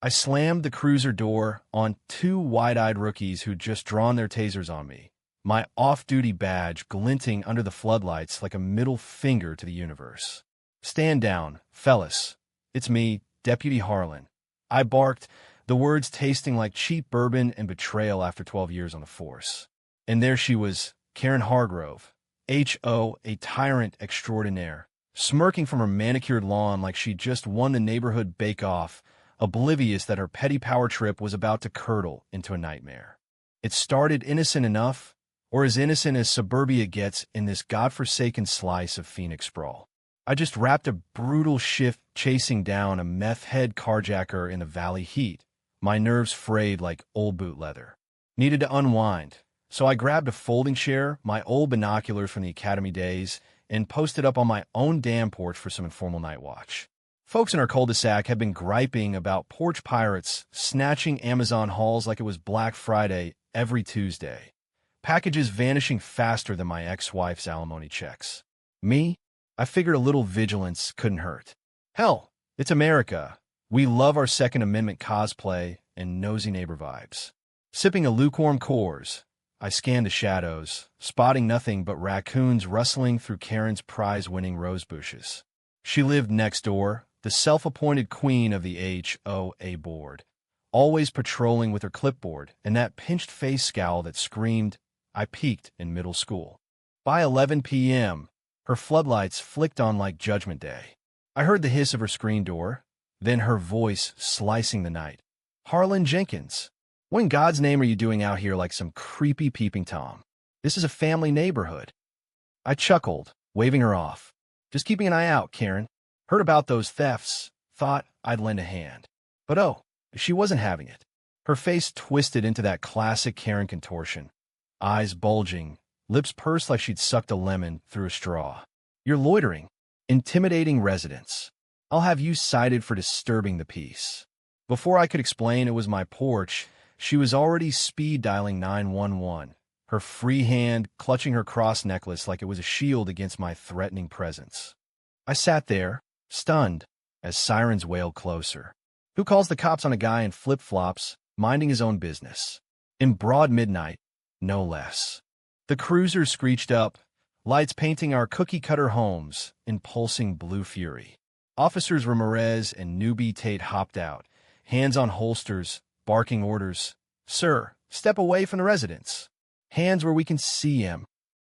I slammed the cruiser door on two wide-eyed rookies who'd just drawn their tasers on me, my off-duty badge glinting under the floodlights like a middle finger to the universe. "Stand down, fellas. It's me, Deputy Harlan." I barked, the words tasting like cheap bourbon and betrayal after 12 years on the force. And there she was, Karen Hargrove, H.O., a tyrant extraordinaire, smirking from her manicured lawn like she'd just won the neighborhood bake-off, oblivious that her petty power trip was about to curdle into a nightmare. It started innocent enough, or as innocent as suburbia gets in this godforsaken slice of Phoenix sprawl. I just wrapped a brutal shift chasing down a meth-head carjacker in the valley heat, my nerves frayed like old boot leather. Needed to unwind, so I grabbed a folding chair, my old binoculars from the academy days, and posted up on my own damn porch for some informal night watch. Folks in our cul-de-sac had been griping about porch pirates snatching Amazon hauls like it was Black Friday every Tuesday. Packages vanishing faster than my ex-wife's alimony checks. Me? I figured a little vigilance couldn't hurt. Hell, it's America. We love our Second Amendment cosplay and nosy neighbor vibes. Sipping a lukewarm Coors, I scanned the shadows, spotting nothing but raccoons rustling through Karen's prize-winning rose bushes. She lived next door, the self-appointed queen of the HOA board, always patrolling with her clipboard and that pinched face scowl that screamed, "I peaked in middle school." By 11 p.m., her floodlights flicked on like Judgment Day. I heard the hiss of her screen door, then her voice slicing the night. "Harlan Jenkins, what in God's name are you doing out here like some creepy peeping Tom? This is a family neighborhood." I chuckled, waving her off. "Just keeping an eye out, Karen. Heard about those thefts, thought I'd lend a hand." But oh, she wasn't having it. Her face twisted into that classic Karen contortion, eyes bulging, lips pursed like she'd sucked a lemon through a straw. "You're loitering, intimidating residents. I'll have you cited for disturbing the peace." Before I could explain it was my porch, she was already speed dialing 911, her free hand clutching her cross necklace like it was a shield against my threatening presence. I sat there, stunned, as sirens wailed closer. Who calls the cops on a guy in flip-flops, minding his own business? In broad midnight, no less. The cruiser screeched up, lights painting our cookie-cutter homes in pulsing blue fury. Officers Ramirez and newbie Tate hopped out, hands on holsters, barking orders. "Sir, step away from the residents. Hands where we can see him."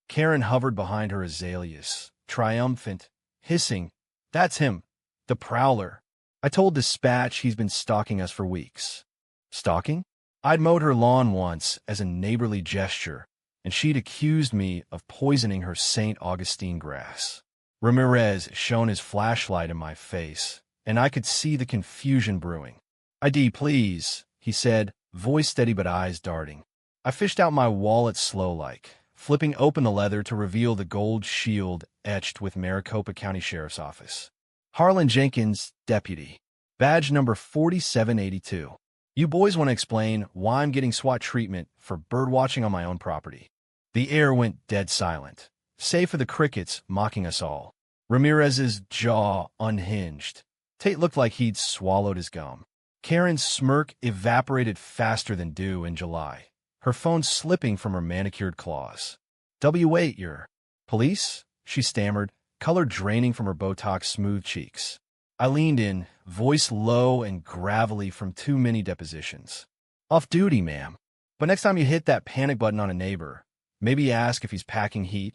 Karen hovered behind her azaleas, triumphant, hissing, "That's him, the prowler. I told dispatch he's been stalking us for weeks." Stalking? I'd mowed her lawn once as a neighborly gesture, and she'd accused me of poisoning her St. Augustine grass. Ramirez shone his flashlight in my face, and I could see the confusion brewing. "ID, please," he said, voice steady but eyes darting. I fished out my wallet slow-like, flipping open the leather to reveal the gold shield etched with Maricopa County Sheriff's Office. "Harlan Jenkins, Deputy. Badge number 4782. You boys want to explain why I'm getting SWAT treatment for birdwatching on my own property." The air went dead silent, save for the crickets mocking us all. Ramirez's jaw unhinged. Tate looked like he'd swallowed his gum. Karen's smirk evaporated faster than dew in July, her phone slipping from her manicured claws. "W8, you're police?" she stammered, color draining from her Botox-smooth cheeks. I leaned in, voice low and gravelly from too many depositions. "Off duty, ma'am. But next time you hit that panic button on a neighbor, maybe ask if he's packing heat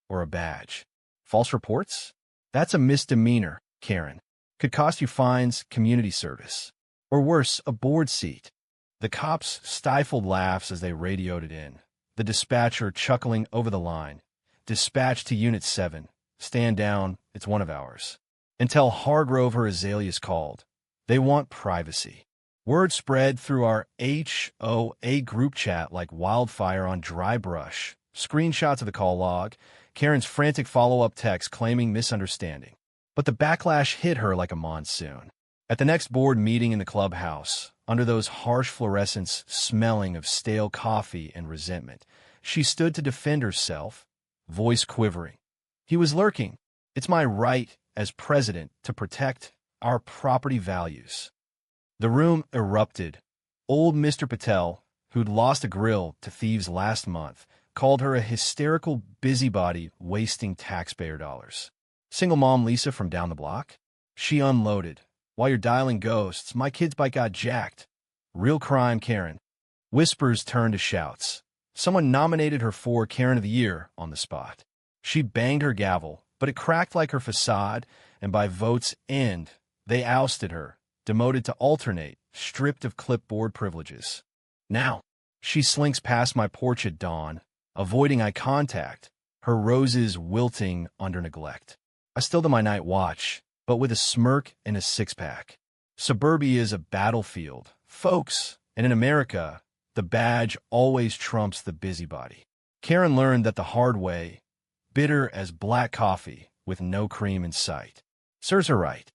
or a badge. False reports? That's a misdemeanor, Karen. Could cost you fines, community service. Or worse, a board seat." The cops stifled laughs as they radioed it in, the dispatcher chuckling over the line. "Dispatch to Unit 7. Stand down, it's one of ours. And tell Hargrove her azaleas called. They want privacy." Word spread through our HOA group chat like wildfire on dry brush. Screenshots of the call log, Karen's frantic follow-up text claiming misunderstanding. But the backlash hit her like a monsoon. At the next board meeting in the clubhouse, under those harsh fluorescents smelling of stale coffee and resentment, she stood to defend herself, voice quivering. "He was lurking. It's my right as president to protect our property values." The room erupted. Old Mr. Patel, who'd lost a grill to thieves last month, called her a hysterical busybody wasting taxpayer dollars. Single mom Lisa from down the block? She unloaded. While you're dialing ghosts, my kid's bike got jacked. Real crime, Karen. Whispers turned to shouts. Someone nominated her for Karen of the Year on the spot. She banged her gavel, but it cracked like her facade, and by vote's end, they ousted her, demoted to alternate, stripped of clipboard privileges. Now, she slinks past my porch at dawn, avoiding eye contact, her roses wilting under neglect. I still do my night watch, but with a smirk and a six-pack. Suburbia is a battlefield, folks, and in America, the badge always trumps the busybody. Karen learned that the hard way, bitter as black coffee with no cream in sight. Serves her right.